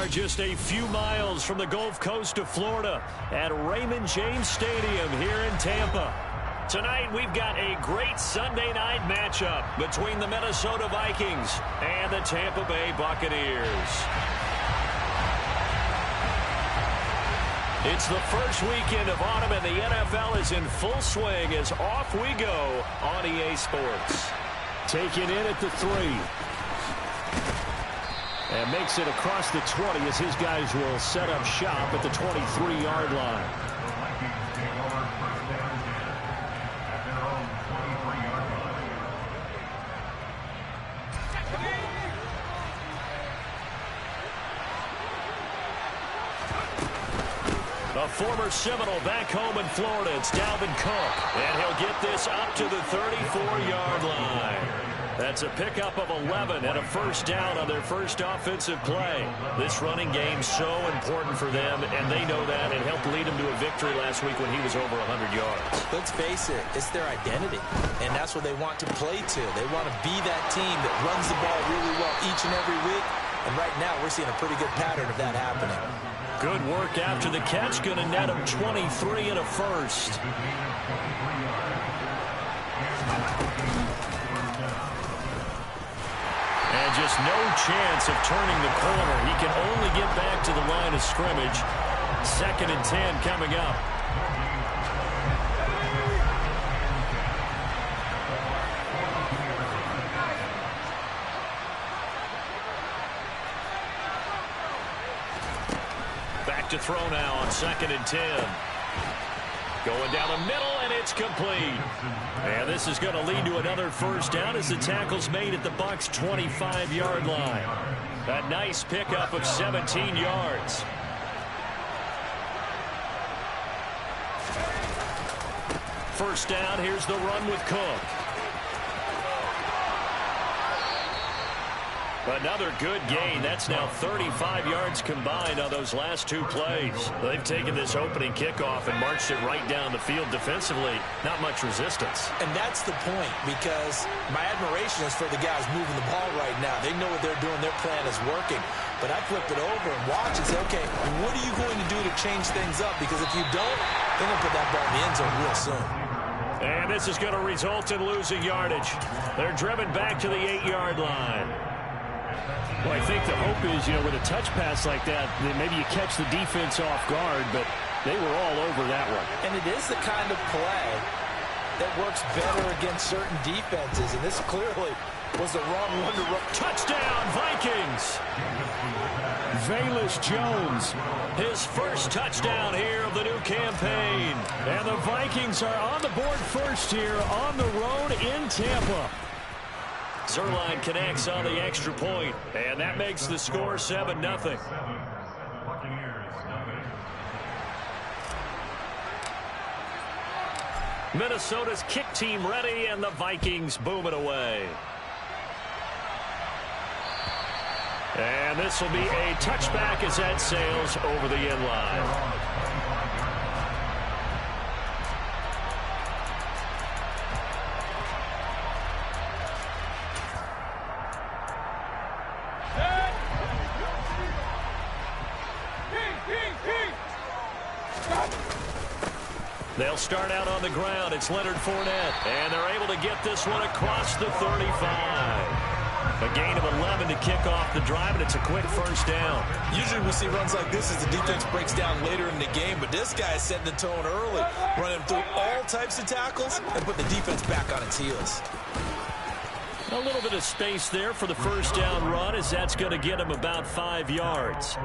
are just a few miles from the Gulf Coast of Florida at Raymond James Stadium here in Tampa. Tonight, we've got a great Sunday night matchup between the Minnesota Vikings and the Tampa Bay Buccaneers. It's the first weekend of autumn, and the NFL is in full swing as off we go on EA Sports. Taking in at the 3. And makes it across the 20 as his guys will set up shop at the 23-yard line. A former Seminole back home in Florida. It's Dalvin Cook. And he'll get this up to the 34-yard line. That's a pickup of 11 and a first down on their first offensive play. This running game so important for them, and they know that. It helped lead them to a victory last week when he was over 100 yards. Let's face it, it's their identity, and that's what they want to play to. They want to be that team that runs the ball really well each and every week, and right now we're seeing a pretty good pattern of that happening. Good work after the catch. Going to net him 23 and a first. And just no chance of turning the corner. He can only get back to the line of scrimmage. 2nd and 10 coming up. Back to throw now on 2nd and 10. Going down the middle, and it's complete. And this is going to lead to another first down as the tackle's made at the Bucs' 25-yard line. A nice pickup of 17 yards. First down, here's the run with Cook. Another good gain. That's now 35 yards combined on those last 2 plays. They've taken this opening kickoff and marched it right down the field defensively. Not much resistance. And that's the point, because my admiration is for the guys moving the ball right now. They know what they're doing. Their plan is working. But I flip it over and watch and say, okay, what are you going to do to change things up? Because if you don't, they're going to put that ball in the end zone real soon. And this is going to result in losing yardage. They're driven back to the 8-yard line. Well, I think the hope is, with a touch pass like that, then maybe you catch the defense off guard, but they were all over that one. And it is the kind of play that works better against certain defenses, and this clearly was the wrong one to run. Touchdown, Vikings! Velus Jones. His first touchdown here of the new campaign. And the Vikings are on the board first here on the road in Tampa. Zuerlein connects on the extra point, and that makes the score 7-0. Minnesota's kick team ready, and the Vikings boom it away. And this will be a touchback as that sails over the end line. They'll start out on the ground. It's Leonard Fournette, and they're able to get this one across the 35. A gain of 11 to kick off the drive, and it's a quick first down. Usually we see runs like this as the defense breaks down later in the game, but this guy is setting the tone early, running through all types of tackles and put the defense back on its heels. A little bit of space there for the first down run, as that's going to get him about 5 yards.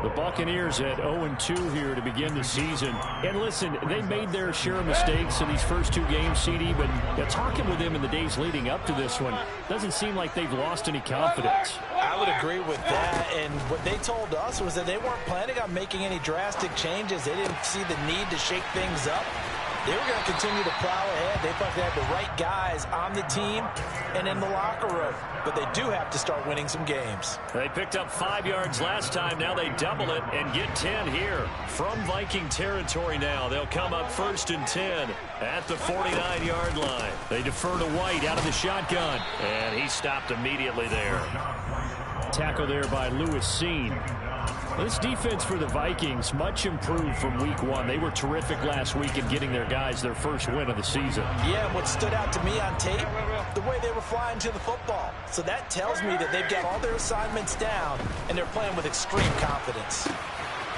The Buccaneers at 0-2 here to begin the season. And listen, they made their share of mistakes in these first 2 games, CD, but talking with them in the days leading up to this one, doesn't seem like they've lost any confidence. I would agree with that, and what they told us was that they weren't planning on making any drastic changes. They didn't see the need to shake things up. They were going to continue to plow ahead. They thought they had the right guys on the team and in the locker room. But they do have to start winning some games. They picked up 5 yards last time. Now they double it and get 10 here. From Viking territory now, they'll come up 1st and 10 at the 49-yard line. They defer to White out of the shotgun. And he stopped immediately there. Tackle there by Lewis Cine. This defense for the Vikings, much improved from week one. They were terrific last week in getting their guys their first win of the season. Yeah, and what stood out to me on tape, the way they were flying to the football. So that tells me that they've got all their assignments down, and they're playing with extreme confidence.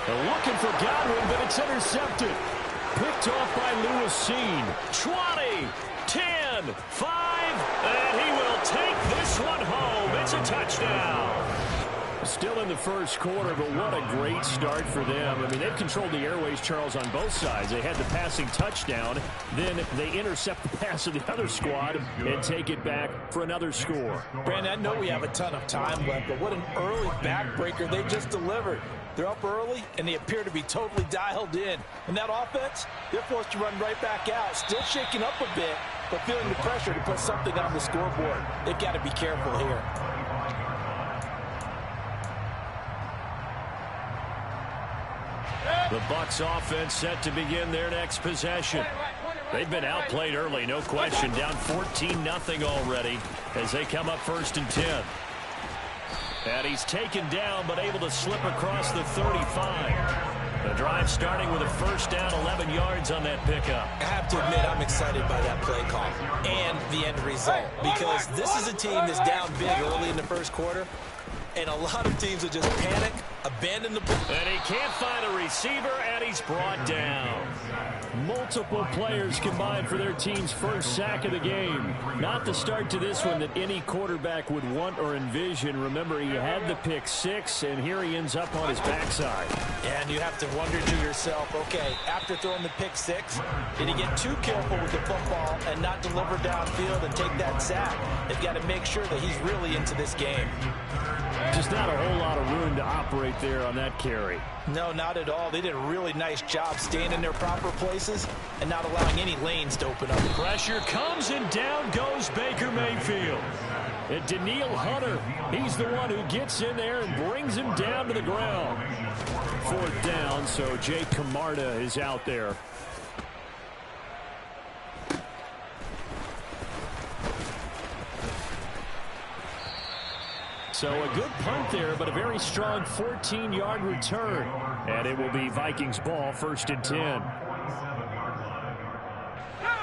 They're looking for Godwin, but it's intercepted. Picked off by Lewis Cine. 20, 10, 5, and he will take this one home. It's a touchdown. Still in the first quarter, but what a great start for them. I mean, they've controlled the airways, Charles, on both sides. They had the passing touchdown. Then they intercept the pass of the other squad and take it back for another score. Brandon, I know we have a ton of time left, but what an early backbreaker they just delivered. They're up early, and they appear to be totally dialed in. And that offense, they're forced to run right back out, still shaking up a bit, but feeling the pressure to put something on the scoreboard. They've got to be careful here. The Bucs offense set to begin their next possession. They've been outplayed early, no question. Down 14-0 already as they come up 1st and 10. And he's taken down, but able to slip across the 35. The drive starting with a first down, 11 yards on that pickup. I have to admit, I'm excited by that play call and the end result, because this is a team that's down big early in the first quarter, and a lot of teams will just panic, abandon the ball. And he can't find a receiver, and he's brought down. Multiple players combined for their team's first sack of the game. Not the start to this one that any quarterback would want or envision. Remember, he had the pick six, and here he ends up on his backside. And you have to wonder to yourself, okay, after throwing the pick six, did he get too careful with the football and not deliver downfield and take that sack? They've got to make sure that he's really into this game. Just not a whole lot of room to operate there on that carry. No, not at all. They did a really nice job staying in their proper places and not allowing any lanes to open up. Pressure comes, and down goes Baker Mayfield. And Danielle Hunter, he's the one who gets in there and brings him down to the ground. 4th down, so Jake Camarda is out there. So a good punt there, but a very strong 14-yard return. And it will be Vikings ball, 1st and 10.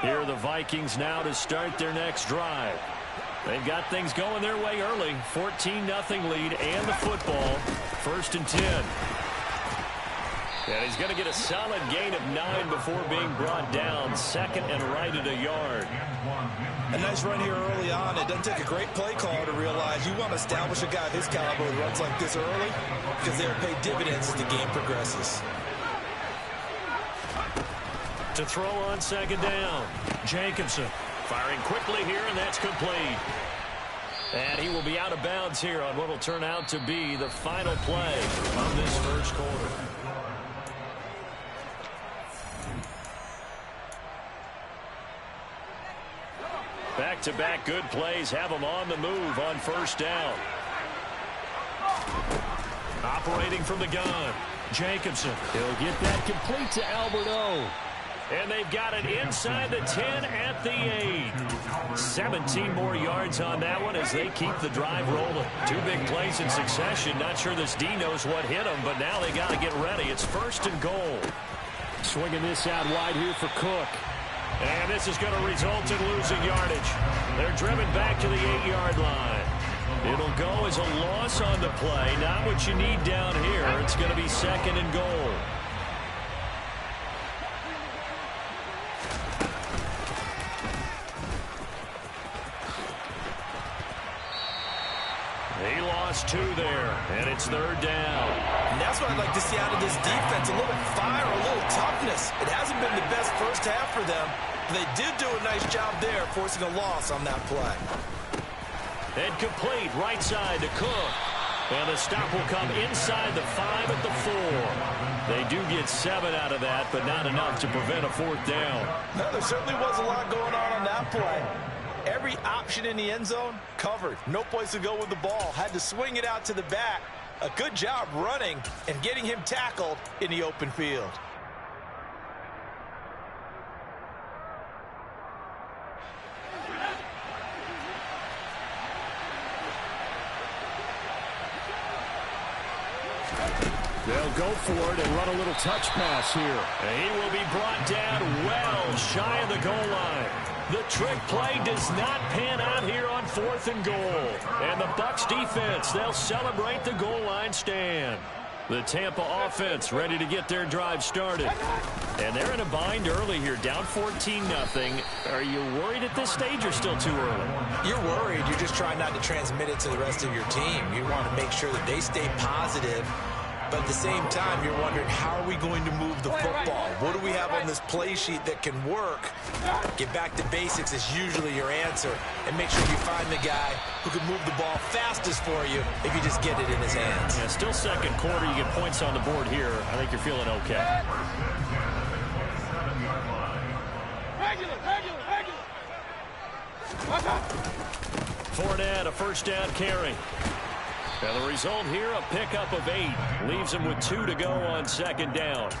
Here are the Vikings now to start their next drive. They've got things going their way early. 14-0 lead and the football. 1st and 10. And he's going to get a solid gain of 9 before being brought down. 2nd and right at a yard. A nice run here early on. It doesn't take a great play caller to realize you want to establish a guy of his caliber who runs like this early, because they'll pay dividends as the game progresses. To throw on 2nd down. Jacobson firing quickly here, and that's complete. And he will be out of bounds here on what will turn out to be the final play of this first quarter. Back-to-back good plays have them on the move on 1st down. Operating from the gun, Jacobson. He'll get that complete to Albert O. And they've got it inside the 10 at the 8. 17 more yards on that one as they keep the drive rolling. 2 big plays in succession. Not sure this D knows what hit them, but now they got to get ready. It's 1st and goal. Swinging this out wide here for Cook. And this is going to result in losing yardage. They're driven back to the 8-yard line. It'll go as a loss on the play. Not what you need down here. It's going to be 2nd and goal. He lost 2 there, and it's 3rd down. And that's what I'd like to see out of this defense. A little bit fire, a little toughness. It hasn't been the best first half for them. They did do a nice job there, forcing a loss on that play. And complete right side to Cook. And the stop will come inside the 5 at the 4. They do get 7 out of that, but not enough to prevent a 4th down. No, there certainly was a lot going on that play. Every option in the end zone covered. No place to go with the ball. Had to swing it out to the back. A good job running and getting him tackled in the open field. They'll go for it and run a little touch pass here. And he will be brought down well shy of the goal line. The trick play does not pan out here on 4th and goal. And the Bucs defense, they'll celebrate the goal line stand. The Tampa offense ready to get their drive started. And they're in a bind early here, down 14-0. Are you worried at this stage or still too early? You're worried. You're just trying not to transmit it to the rest of your team. You want to make sure that they stay positive. But at the same time, you're wondering, how are we going to move the football? What do we have on this play sheet that can work? Get back to basics is usually your answer. And make sure you find the guy who can move the ball fastest for you if you just get it in his hands. Yeah, still second quarter. You get points on the board here. I think you're feeling okay. Fournette, a first down carry. And the result here, a pickup of 8. Leaves him with 2 to go on second down.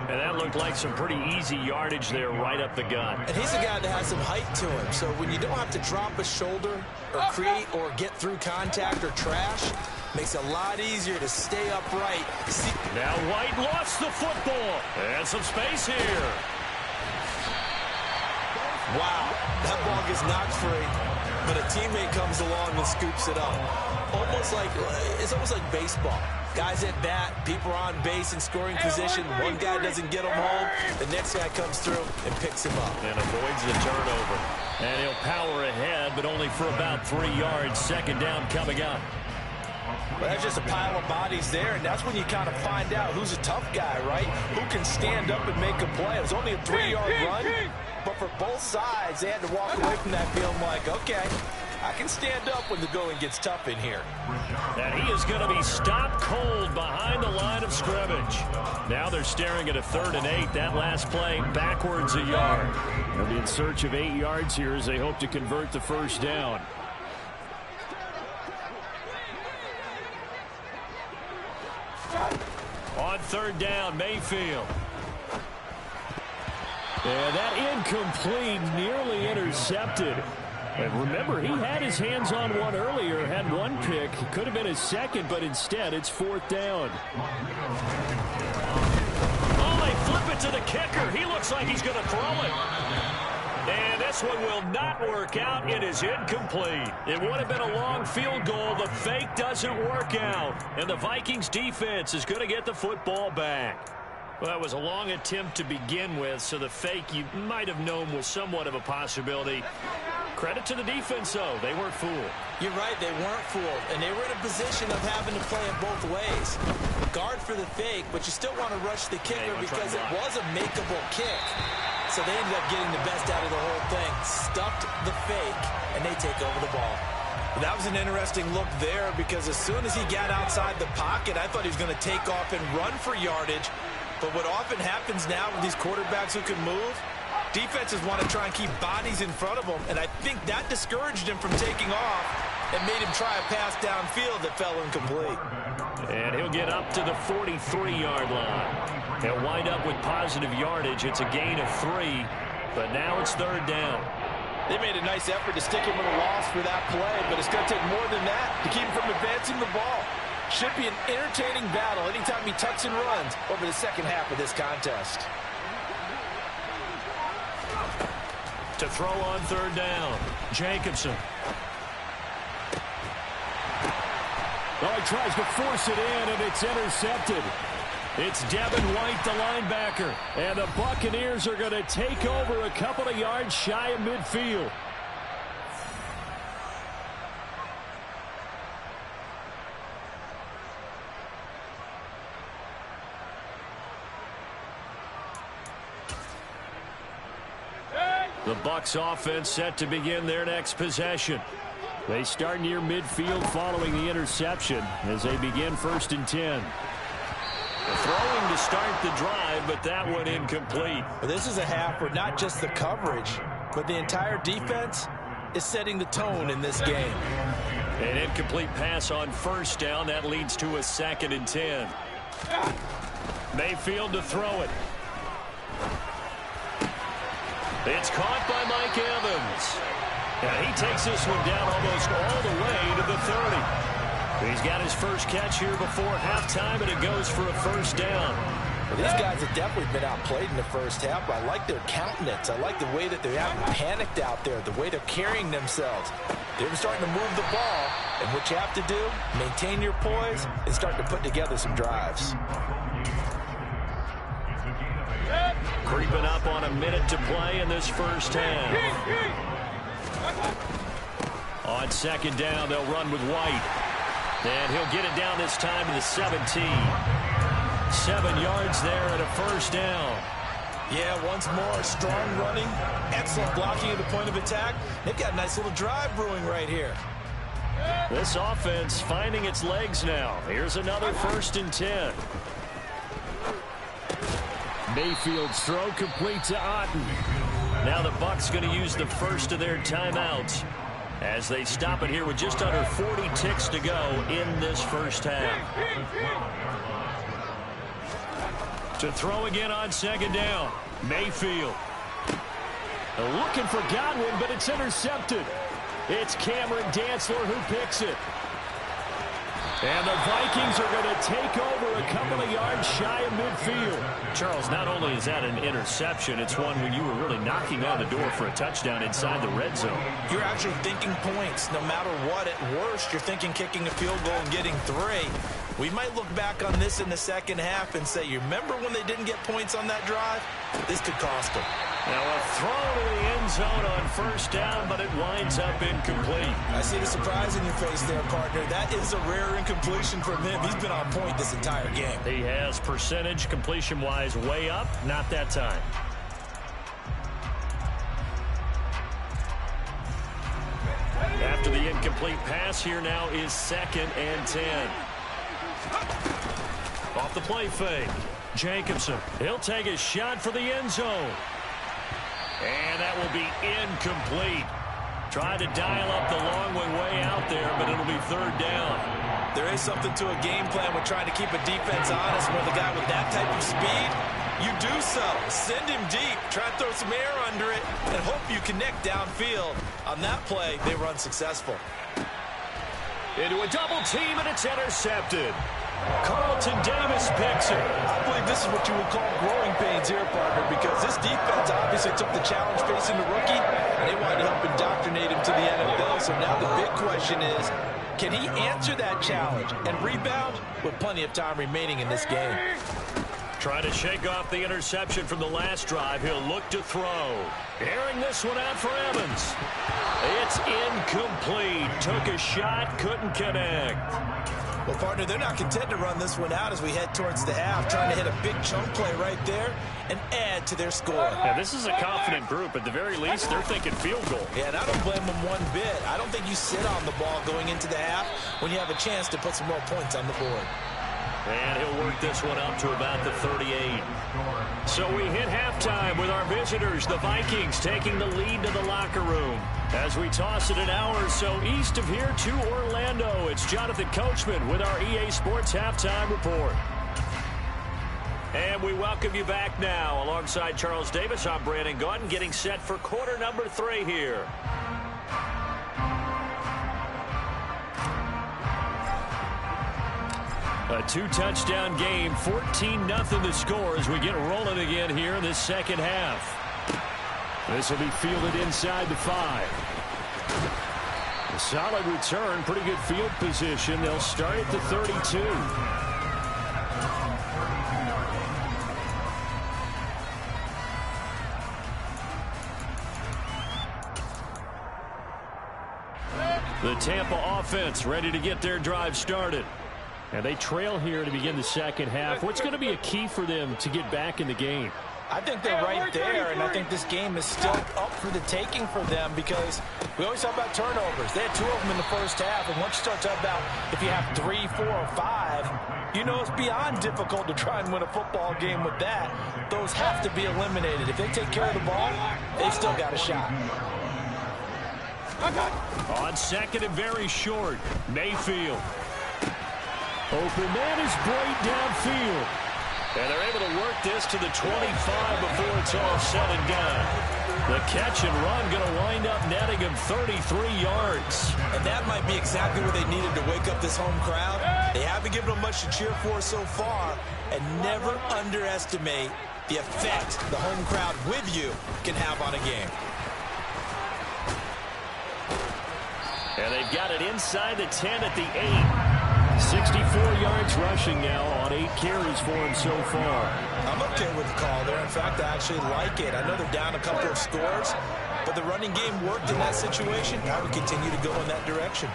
And that looked like some pretty easy yardage there right up the gut. And he's a guy that has some height to him. So when you don't have to drop a shoulder or create or get through contact or trash, makes it a lot easier to stay upright. Now White lost the football. And some space here. Wow, that ball gets knocked free, but a teammate comes along and scoops it up. It's almost like baseball. Guys at bat, people are on base in scoring position. One guy doesn't get him home, the next guy comes through and picks him up. And avoids the turnover. And he'll power ahead, but only for about 3 yards. Second down coming up. Well, that's just a pile of bodies there, and that's when you kind of find out who's a tough guy, right? Who can stand up and make a play. It was only a 3-yard run, but for both sides, they had to walk away from that feeling like, okay, I can stand up when the going gets tough in here. And he is going to be stopped cold behind the line of scrimmage. Now they're staring at a 3rd and 8. That last play backwards a yard. They'll be in search of 8 yards here as they hope to convert the first down. On 3rd down, Mayfield. And that incomplete, nearly intercepted. And remember, he had his hands on one earlier, had one pick. Could have been his second, but instead it's 4th down. Oh, they flip it to the kicker. He looks like he's going to throw it. And this one will not work out. It is incomplete. It would have been a long field goal. The fake doesn't work out. And the Vikings defense is going to get the football back. Well, that was a long attempt to begin with, so the fake you might have known was somewhat of a possibility. Credit to the defense, though. They weren't fooled. You're right, they weren't fooled, and they were in a position of having to play it both ways. Guard for the fake, but you still want to rush the kicker because it was a makeable kick. So they ended up getting the best out of the whole thing. Stuffed the fake, and they take over the ball. That was an interesting look there because as soon as he got outside the pocket, I thought he was going to take off and run for yardage. But what often happens now with these quarterbacks who can move, defenses want to try and keep bodies in front of them, and I think that discouraged him from taking off and made him try a pass downfield that fell incomplete. And he'll get up to the 43-yard line. He'll wind up with positive yardage. It's a gain of 3, but now it's 3rd down. They made a nice effort to stick him with a loss for that play, but it's going to take more than that to keep him from advancing the ball. Should be an entertaining battle anytime he tucks and runs over the second half of this contest. To throw on 3rd down, Jacobson. Oh, he tries to force it in, and it's intercepted. It's Devin White, the linebacker. And the Buccaneers are going to take over a couple of yards shy of midfield. The Bucs offense set to begin their next possession. They start near midfield following the interception as they begin 1st and 10. Throwing to start the drive, but that one incomplete. Well, this is a half where not just the coverage, but the entire defense is setting the tone in this game. An incomplete pass on 1st down. That leads to a 2nd and 10. Mayfield to throw it. It's caught by Mike Evans. And he takes this one down almost all the way to the 30. He's got his first catch here before halftime, and it goes for a first down. Well, these guys have definitely been outplayed in the first half, but I like their countenance. I like the way that they haven't panicked out there, the way they're carrying themselves. They're starting to move the ball, and what you have to do, maintain your poise and start to put together some drives. Creeping up on a minute to play in this first half. On second down, they'll run with White. And he'll get it down this time to the 17. 7 yards there and a first down. Yeah, once more, strong running, excellent blocking at the point of attack. They've got a nice little drive brewing right here. This offense finding its legs now. Here's another 1st and 10. Mayfield's throw complete to Otten. Now the Bucs going to use the first of their timeouts as they stop it here with just under 40 ticks to go in this first half. To throw again on second down, Mayfield. Looking for Godwin, but it's intercepted. It's Cameron Dantzler who picks it. And the Vikings are going to take over a couple of yards shy of midfield. Charles, not only is that an interception, it's one when you were really knocking on the door for a touchdown inside the red zone. You're actually thinking points. No matter what, at worst, you're thinking kicking a field goal and getting 3. We might look back on this in the second half and say, you remember when they didn't get points on that drive? This could cost them. Now a throw to the end zone on first down, but it winds up incomplete. I see the surprise in your face there, partner. That is a rare incompletion from him. He's been on point this entire game. He has percentage completion-wise way up, not that time. After the incomplete pass, here now is 2nd and 10. Off the play fake. Jacobson, he'll take a shot for the end zone. And that will be incomplete. Tried to dial up the long way out there, but it'll be 3rd down. There is something to a game plan with trying to keep a defense honest. With a guy with that type of speed, you do so. Send him deep. Try to throw some air under it and hope you connect downfield. On that play, they run successful. Into a double team, and it's intercepted. Carlton Davis picks it. I believe this is what you would call growing pains here, partner, because this defense obviously took the challenge facing the rookie, and they wanted to help indoctrinate him to the NFL. So now the big question is, can he answer that challenge and rebound with plenty of time remaining in this game? Trying to shake off the interception from the last drive. He'll look to throw. Airing this one out for Evans. It's incomplete. Took a shot, couldn't connect. Well, partner, they're not content to run this one out as we head towards the half, trying to hit a big chunk play right there and add to their score. Yeah, this is a confident group. At the very least, they're thinking field goal. Yeah, and I don't blame them one bit. I don't think you sit on the ball going into the half when you have a chance to put some more points on the board. And he'll work this one up to about the 38. So we hit halftime with our visitors, the Vikings, taking the lead to the locker room. As we toss it an hour or so east of here to Orlando, it's Jonathan Coachman with our EA Sports Halftime Report. And we welcome you back now. Alongside Charles Davis, I'm Brandon Gaudin, getting set for quarter number 3 here. A 2-touchdown game, 14-0 the score as we get rolling again here in this second half. This will be fielded inside the 5. A solid return, pretty good field position. They'll start at the 32. The Tampa offense ready to get their drive started. And they trail here to begin the second half. What's going to be a key for them to get back in the game? I think they're right there, and I think this game is still up for the taking for them because we always talk about turnovers. They had 2 of them in the first half, and once you start talking about if you have 3, 4, or 5, you know it's beyond difficult to try and win a football game with that. Those have to be eliminated. If they take care of the ball, they've still got a shot. On second and very short, Mayfield. Open man is Boyd downfield. And they're able to work this to the 25 before it's all said and done. The catch and run going to wind up netting him 33 yards. And that might be exactly what they needed to wake up this home crowd. They haven't given them much to cheer for so far. And never underestimate the effect the home crowd with you can have on a game. And they've got it inside the 10 at the 8. 64 yards rushing now on 8 carries for him so far. I'm okay with the call there. In fact, I actually like it. I know they're down a couple of scores, but the running game worked in that situation. I would continue to go in that direction.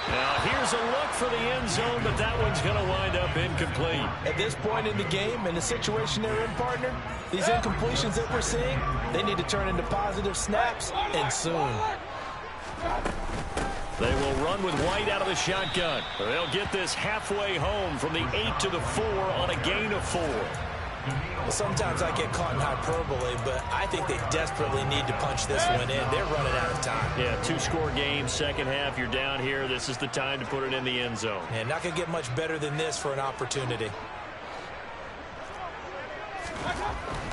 Now here's a look for the end zone, but that one's going to wind up incomplete. At this point in the game, in the situation they're in, partner, these incompletions that we're seeing, they need to turn into positive snaps, and soon. They will run with White out of the shotgun. They'll get this halfway home from the 8 to the 4 on a gain of 4. Well, sometimes I get caught in hyperbole, but I think they desperately need to punch this one in. They're running out of time. Yeah, 2-score game, second half, you're down here. This is the time to put it in the end zone. And not going to get much better than this for an opportunity.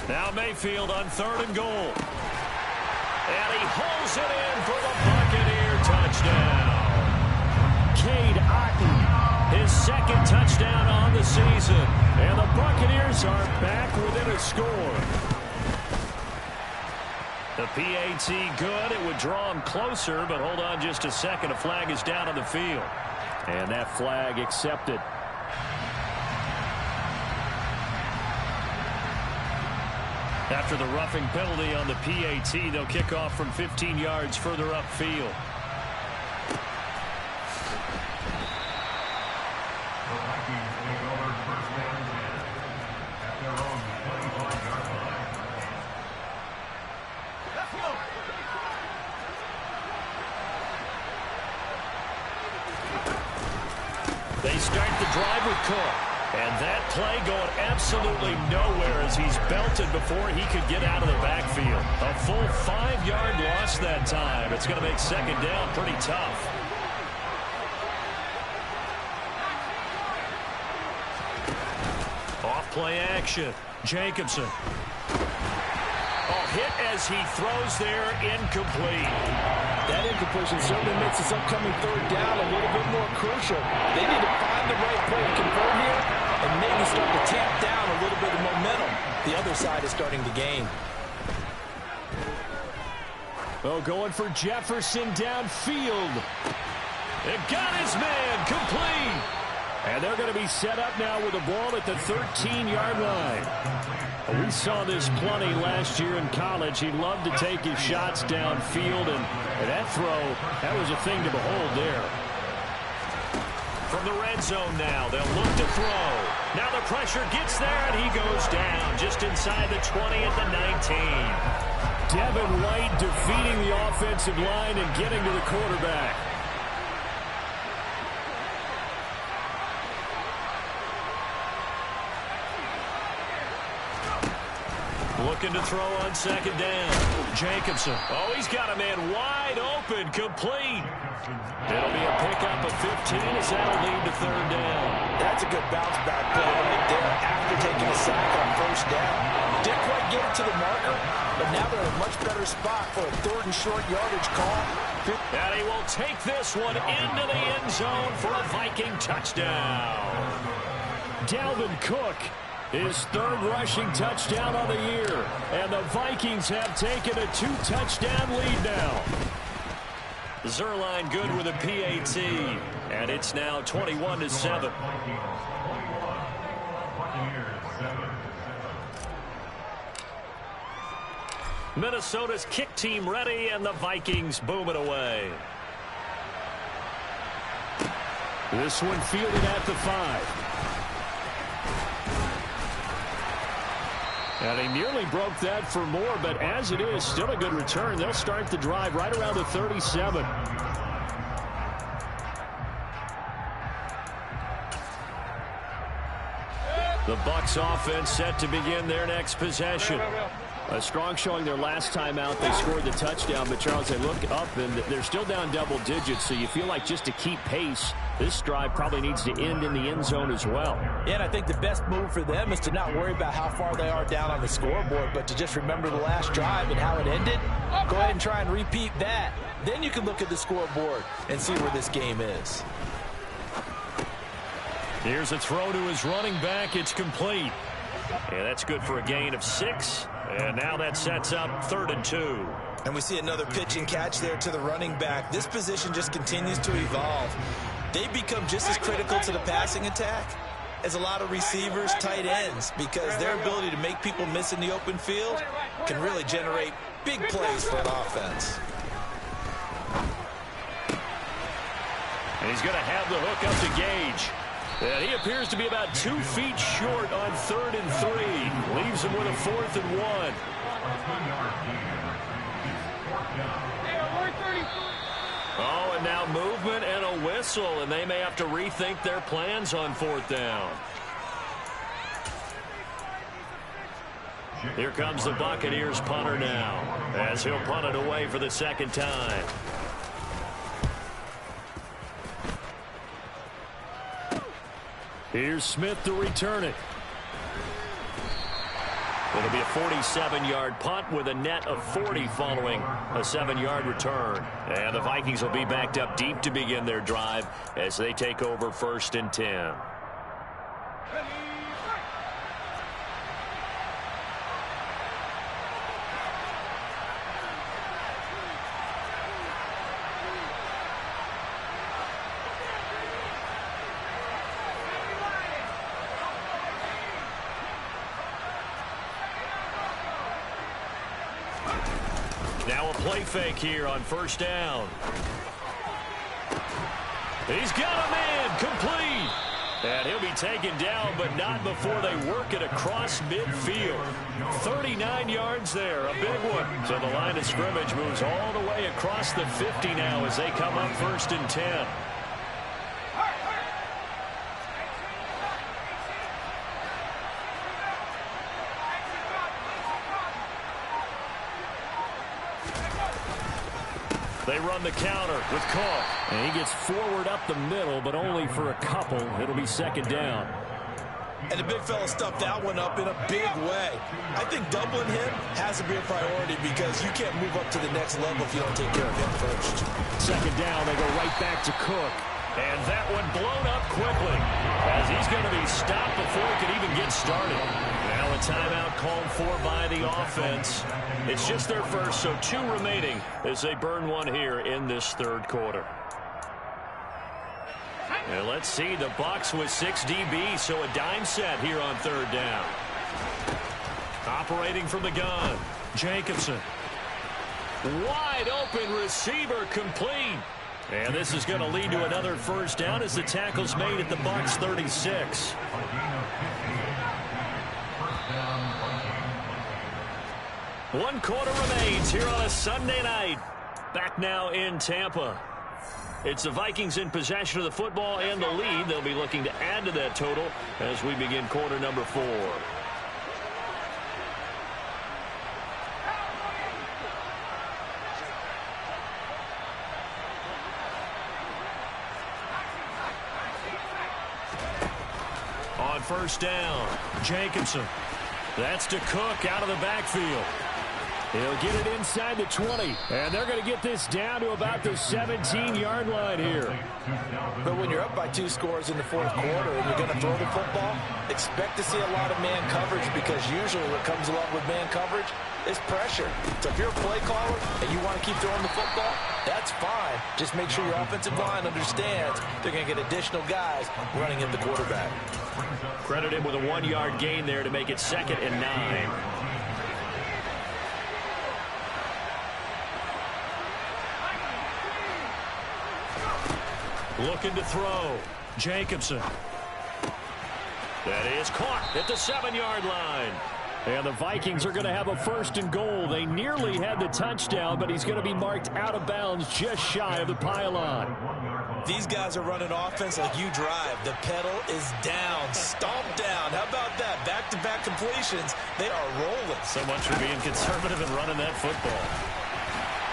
Now Mayfield on 3rd and goal. And he holds it in for the Buccaneer touchdown. Cade Otton, his second touchdown on the season. And the Buccaneers are back within a score. The PAT good. It would draw him closer, but hold on just a second. A flag is down on the field. And that flag accepted. After the roughing penalty on the PAT, they'll kick off from 15 yards further upfield. They start the drive with Cook. And that play going absolutely nowhere as he's belted before he could get out of the backfield. A full 5-yard loss that time. It's going to make second down pretty tough. Off play action. Jacobson. Hit as he throws there, incomplete. That incompletion certainly makes this upcoming 3rd down a little bit more crucial. They need to find the right play to convert here and maybe start to tamp down a little bit of momentum. The other side is starting to gain. Oh, going for Jefferson downfield. It got his man complete. And they're going to be set up now with the ball at the 13-yard line. We saw this plenty last year in college. He loved to take his shots downfield, and that throw, that was a thing to behold there. From the red zone now, they'll look to throw. Now the pressure gets there, and he goes down just inside the 20 at the 19. Devin White defeating the offensive line and getting to the quarterback. Looking to throw on 2nd down. Jacobson. Oh, he's got a man wide open, complete. It'll be a pickup of 15 as that'll lead to 3rd down. That's a good bounce back play right there after taking a sack on 1st down. Didn't quite get it to the marker, but now they're in a much better spot for a 3rd and short yardage call. And he will take this one into the end zone for a Viking touchdown. Dalvin Cook, his 3rd rushing touchdown on the year. And the Vikings have taken a 2-touchdown lead now. Zuerlein good with a PAT. And it's now 21-7. Minnesota's kick team ready, and the Vikings boom it away. This one fielded at the 5. And he nearly broke that for more, but as it is, still a good return. They'll start the drive right around the 37. The Bucs offense set to begin their next possession. A strong showing their last time out. They scored the touchdown, but Charles, they look up and they're still down double digits, so you feel like just to keep pace, this drive probably needs to end in the end zone as well. Yeah, and I think the best move for them is to not worry about how far they are down on the scoreboard, but to just remember the last drive and how it ended. Go ahead and try and repeat that. Then you can look at the scoreboard and see where this game is. Here's a throw to his running back. It's complete. And that's good for a gain of 6. And now that sets up 3rd and 2. And we see another pitch and catch there to the running back. This position just continues to evolve. They become just as critical to the passing attack as a lot of receivers, tight ends, because their ability to make people miss in the open field can really generate big plays for an offense. And he's going to have the hook up to Gage. And he appears to be about 2 feet short on 3rd and 3. Leaves him with a 4th and 1. Oh, and now movement and a whistle, and they may have to rethink their plans on 4th down. Here comes the Buccaneers punter now, as he'll punt it away for the 2nd time. Here's Smith to return it. It'll be a 47-yard punt with a net of 40 following a 7-yard return. And the Vikings will be backed up deep to begin their drive as they take over 1st and 10. Now a play fake here on 1st down. He's got him in, complete. And he'll be taken down, but not before they work it across midfield. 39 yards there, a big one. So the line of scrimmage moves all the way across the 50 now as they come up 1st and 10. They run the counter with Cook. And he gets forward up the middle, but only for a couple. It'll be 2nd down. And the big fella stuffed that one up in a big way. I think doubling him has to be a priority because you can't move up to the next level if you don't take care of him first. 2nd down, they go right back to Cook. And that one blown up quickly as he's going to be stopped before he can even get started. Now a timeout called for by the offense. It's just their first, so 2 remaining as they burn one here in this 3rd quarter. And let's see, the Bucs with 6 DBs, so a dime set here on 3rd down. Operating from the gun, Jacobson. Wide open receiver, complete. And this is going to lead to another 1st down as the tackle's made at the Bucs 36. One quarter remains here on a Sunday night. Back now in Tampa. It's the Vikings in possession of the football and the lead. They'll be looking to add to that total as we begin quarter number 4. On 1st down, Jacobson. That's to Cook out of the backfield. He'll get it inside the 20. And they're going to get this down to about the 17-yard line here. But when you're up by 2 scores in the 4th quarter and you're going to throw the football, expect to see a lot of man coverage because usually what comes along with man coverage is pressure. So if you're a play caller and you want to keep throwing the football, that's fine. Just make sure your offensive line understands they're going to get additional guys running at the quarterback. Credit him with a 1-yard gain there to make it 2nd and 9. Looking to throw. Jacobson. That is caught at the 7-yard line. And the Vikings are going to have a 1st and goal. They nearly had the touchdown, but he's going to be marked out of bounds just shy of the pylon. These guys are running offense like you drive. The pedal is down, stomped down. How about that? Back-to-back completions. They are rolling. So much for being conservative and running that football.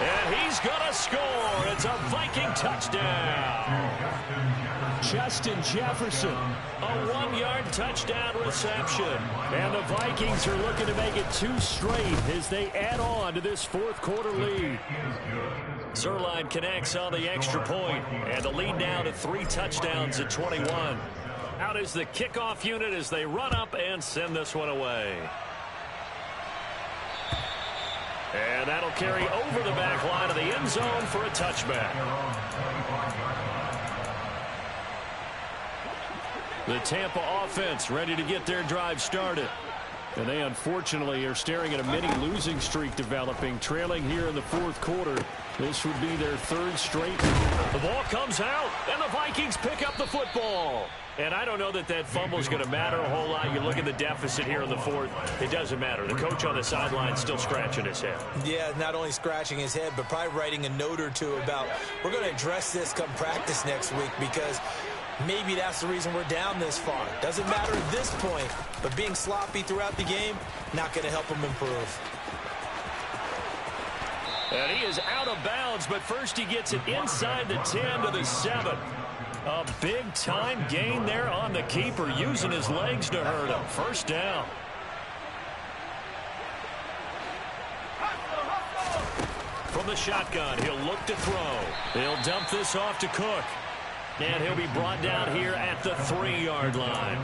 And he's going to score. It's a Viking touchdown. Justin Jefferson. A 1-yard touchdown reception. And the Vikings are looking to make it 2 straight as they add on to this fourth-quarter lead. Zuerlein connects on the extra point, and the lead now to 3 touchdowns at 21. Out is the kickoff unit as they run up and send this one away. And that'll carry over the back line of the end zone for a touchback. The Tampa offense ready to get their drive started. And they unfortunately are staring at a mini losing streak developing, trailing here in the fourth quarter. This would be their 3rd straight. The ball comes out, and the Vikings pick up the football. And I don't know that that fumble is going to matter a whole lot. You look at the deficit here in the fourth. It doesn't matter. The coach on the sideline still scratching his head. Yeah, not only scratching his head, but probably writing a note or two about, we're going to address this come practice next week, because maybe that's the reason we're down this far. Doesn't matter at this point, but being sloppy throughout the game, not going to help him improve. And he is out of bounds, but first he gets it inside the 10 to the 7. A big-time gain there on the keeper, using his legs to hurt him. First down. From the shotgun, he'll look to throw. He'll dump this off to Cook. And he'll be brought down here at the 3-yard line.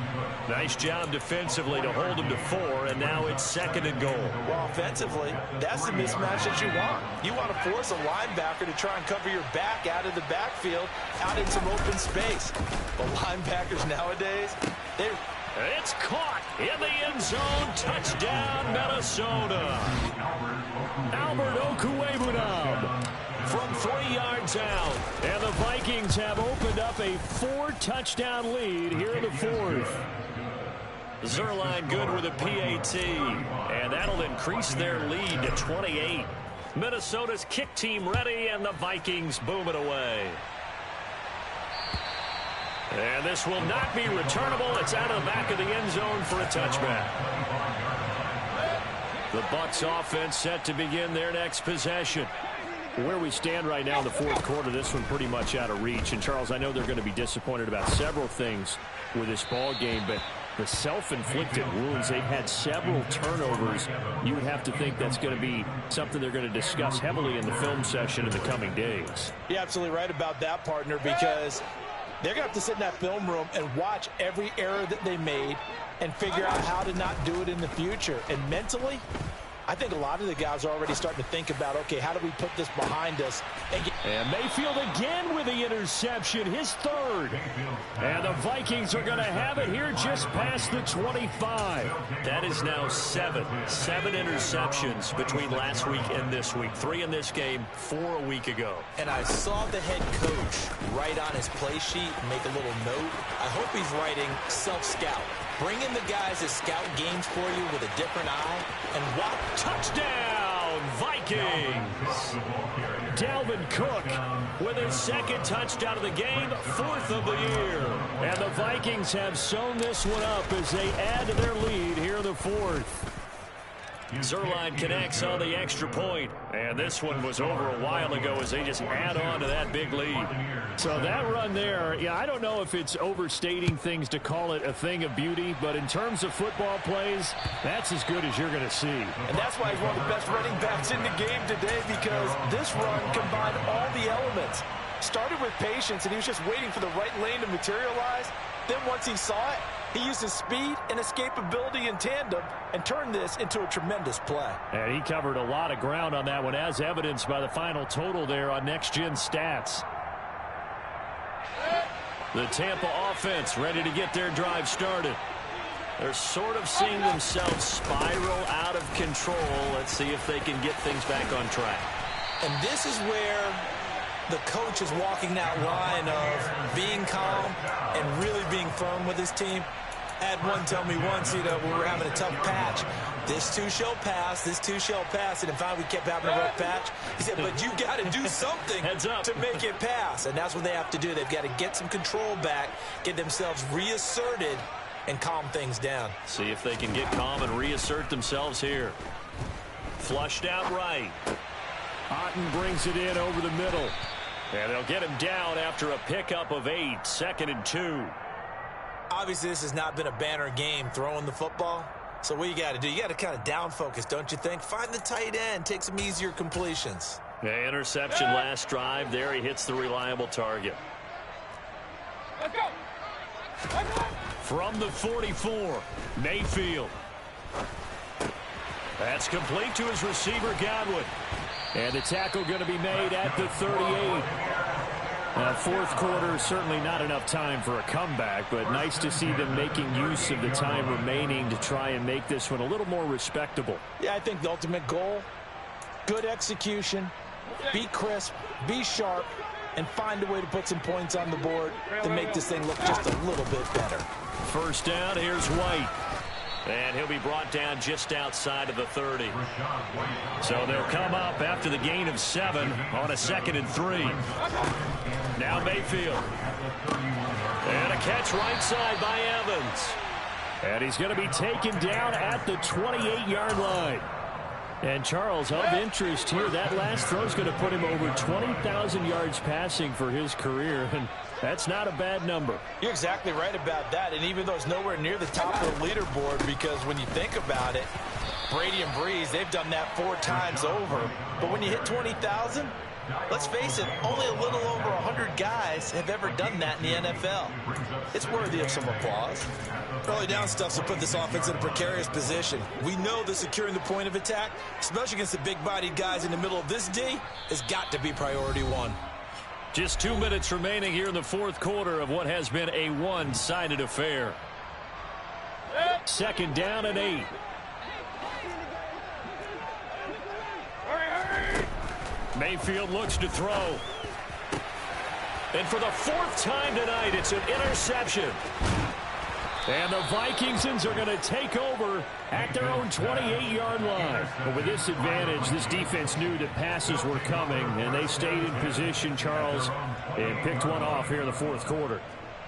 Nice job defensively to hold him to 4, and now it's 2nd and goal. Well, offensively, that's the mismatch that you want. You want to force a linebacker to try and cover your back out of the backfield, out in some open space. But linebackers nowadays, it's caught in the end zone. Touchdown, Minnesota. Albert Okwuegbunam from 3 yards out. And the Vikings have opened up a 4-touchdown lead here in the fourth. Zuerlein good with a PAT. And that'll increase their lead to 28. Minnesota's kick team ready, and the Vikings boom it away. And this will not be returnable. It's out of the back of the end zone for a touchback. The Bucs offense set to begin their next possession. Where we stand right now in the fourth quarter, this one pretty much out of reach. And, Charles, I know they're going to be disappointed about several things with this ball game, but the self-inflicted wounds, they've had several turnovers. You would have to think that's going to be something they're going to discuss heavily in the film session in the coming days. You're absolutely right about that, partner, because they're going to have to sit in that film room and watch every error that they made and figure out how to not do it in the future. And mentally, I think a lot of the guys are already starting to think about, okay, how do we put this behind us? And Mayfield again with the interception, his 3rd. And the Vikings are going to have it here just past the 25. That is now 7 interceptions between last week and this week. 3 in this game, 4 a week ago. And I saw the head coach write on his play sheet, make a little note. I hope he's writing self-scout. Bring in the guys that scout games for you with a different eye and watch. Touchdown, Vikings! Dalvin Cook with his 2nd touchdown of the game, 4th of the year. And the Vikings have sewn this one up as they add to their lead here in the fourth. Zuerlein connects on the extra point. And this one was over a while ago as they just add on to that big lead. So that run there, yeah, I don't know if it's overstating things to call it a thing of beauty, but in terms of football plays, that's as good as you're going to see. And that's why he's one of the best running backs in the game today, because this run combined all the elements. Started with patience, and he was just waiting for the right lane to materialize. Then once he saw it, he used his speed and escapability in tandem and turned this into a tremendous play. And he covered a lot of ground on that one, as evidenced by the final total there on Next Gen Stats. The Tampa offense ready to get their drive started. They're sort of seeing themselves spiral out of control. Let's see if they can get things back on track. And this is where the coach is walking that line of being calm and really being firm with his team. Had one tell me once, when we were having a tough patch, this too shall pass, this too shall pass. And if we kept having a rough patch, he said, but you got to do something to make it pass. And that's what they have to do. They've got to get some control back, get themselves reasserted, and calm things down. See if they can get calm and reassert themselves here. Flushed out right. Otten brings it in over the middle. And they'll get him down after a pickup of 8, 2nd and 2. Obviously, this has not been a banner game throwing the football. So what you got to do, you got to kind of down focus, don't you think? Find the tight end, take some easier completions. The interception last drive. There he hits the reliable target. Let's go. Let's go. From the 44, Mayfield. That's complete to his receiver, Godwin. And the tackle going to be made at the 38. Fourth quarter, certainly not enough time for a comeback, but nice to see them making use of the time remaining to try and make this one a little more respectable. Yeah, I think the ultimate goal, good execution, be crisp, be sharp, and find a way to put some points on the board to make this thing look just a little bit better. First down, here's White. And he'll be brought down just outside of the 30. So they'll come up after the gain of 7 on a 2nd and 3. Now Mayfield. And a catch right side by Evans. And he's going to be taken down at the 28-yard line. And Charles, of interest here, that last throw is going to put him over 20,000 yards passing for his career. And that's not a bad number. You're exactly right about that. And even though it's nowhere near the top of the leaderboard, because when you think about it, Brady and Breeze, they've done that 4 times over. But when you hit 20,000, let's face it, only a little over 100 guys have ever done that in the NFL. It's worthy of some applause. Early down stuffs will put this offense in a precarious position. We know that securing the point of attack, especially against the big-bodied guys in the middle of this D, has got to be priority 1. Just 2 minutes remaining here in the fourth quarter of what has been a one-sided affair. 2nd down and 8. Mayfield looks to throw. And for the 4th time tonight, it's an interception. And the Vikingsons are going to take over at their own 28-yard line. But with this advantage, this defense knew that passes were coming, and they stayed in position, Charles, and picked one off here in the fourth quarter.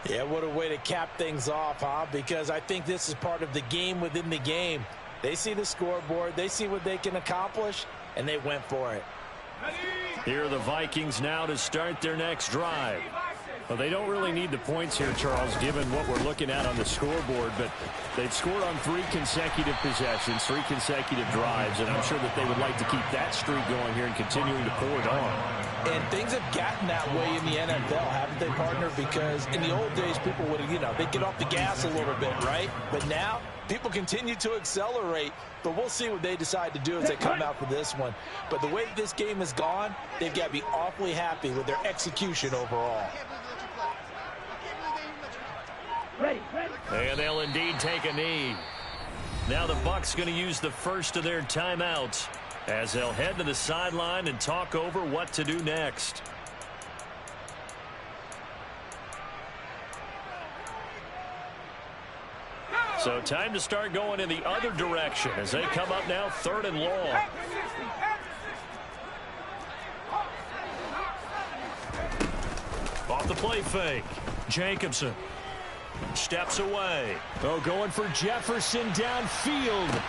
Yeah, what a way to cap things off, huh? Because I think this is part of the game within the game. They see the scoreboard, they see what they can accomplish, and they went for it. Here are the Vikings now to start their next drive. Well, they don't really need the points here, Charles, given what we're looking at on the scoreboard, but they've scored on 3 consecutive possessions, 3 consecutive drives, and I'm sure that they would like to keep that streak going here and continuing to pull it on. And things have gotten that way in the NFL, haven't they, partner? Because in the old days, people would, they'd get off the gas a little bit, right? But now, people continue to accelerate, but we'll see what they decide to do as they come out for this one. But the way that this game has gone, they've got to be awfully happy with their execution overall. And they'll indeed take a knee. Now the Bucs going to use the first of their timeouts as they'll head to the sideline and talk over what to do next. So time to start going in the other direction as they come up now 3rd and long. Off the play fake. Jacobson steps away. Oh, going for Jefferson downfield.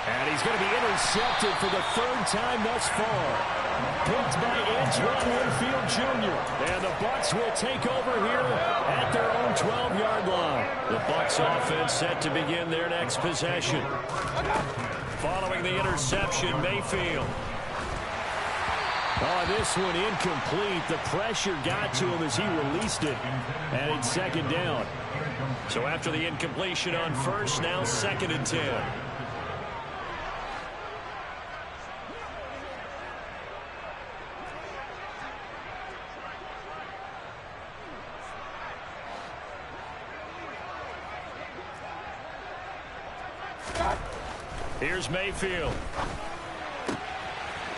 And he's going to be intercepted for the 3rd time thus far. Picked by Antoine Winfield Jr. And the Bucs will take over here at their own 12-yard line. The Bucs offense set to begin their next possession. Following the interception, Mayfield. Oh, this one incomplete. The pressure got to him as he released it. And it's 2nd down. So after the incompletion on first, now 2nd and 10. Here's Mayfield.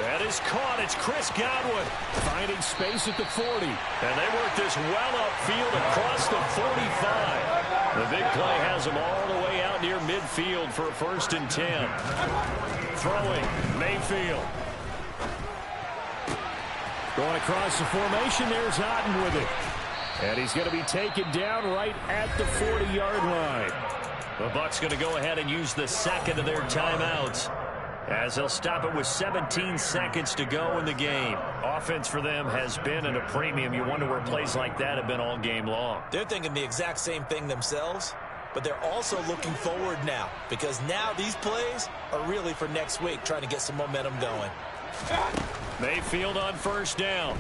That is caught. It's Chris Godwin finding space at the 40. And they work this well upfield across the 45. The big play has them all the way out near midfield for a 1st and 10. Throwing, Mayfield. Going across the formation, there's Otten with it. And he's going to be taken down right at the 40-yard line. The Bucs going to go ahead and use the second of their timeouts, as they'll stop it with 17 seconds to go in the game. Offense for them has been at a premium. You wonder where plays like that have been all game long. They're thinking the exact same thing themselves, but they're also looking forward now, because now these plays are really for next week, trying to get some momentum going. Mayfield on 1st down.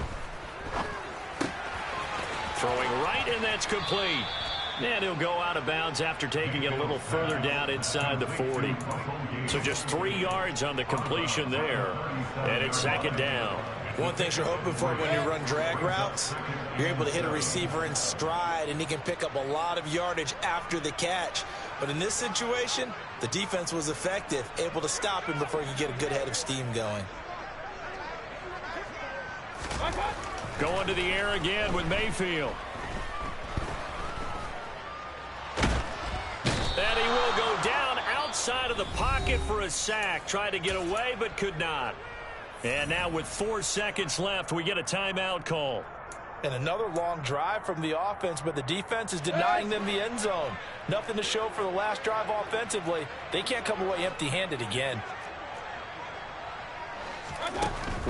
Throwing right, and that's complete. And he'll go out of bounds after taking it a little further down inside the 40. So just 3 yards on the completion there. And it's 2nd down. One thing you're hoping for when you run drag routes, you're able to hit a receiver in stride, and he can pick up a lot of yardage after the catch. But in this situation, the defense was effective, able to stop him before he could get a good head of steam going. Going to the air again with Mayfield. And he will go down outside of the pocket for a sack. Tried to get away, but could not. And now with 4 seconds left, we get a timeout call. And another long drive from the offense, but the defense is denying them the end zone. Nothing to show for the last drive offensively. They can't come away empty-handed again.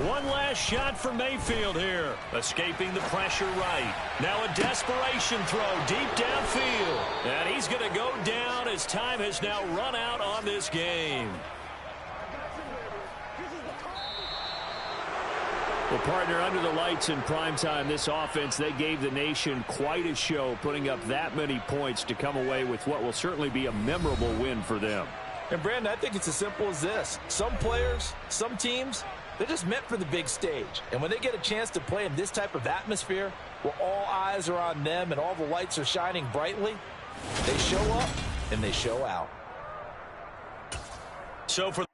One last shot for Mayfield here. Escaping the pressure right. Now a desperation throw deep downfield. And he's going to go down as time has now run out on this game. Well, partner, under the lights in primetime, this offense, they gave the nation quite a show, putting up that many points to come away with what will certainly be a memorable win for them. And, Brandon, I think it's as simple as this. Some players, some teams, they're just meant for the big stage. And when they get a chance to play in this type of atmosphere, where all eyes are on them and all the lights are shining brightly, they show up and they show out. So for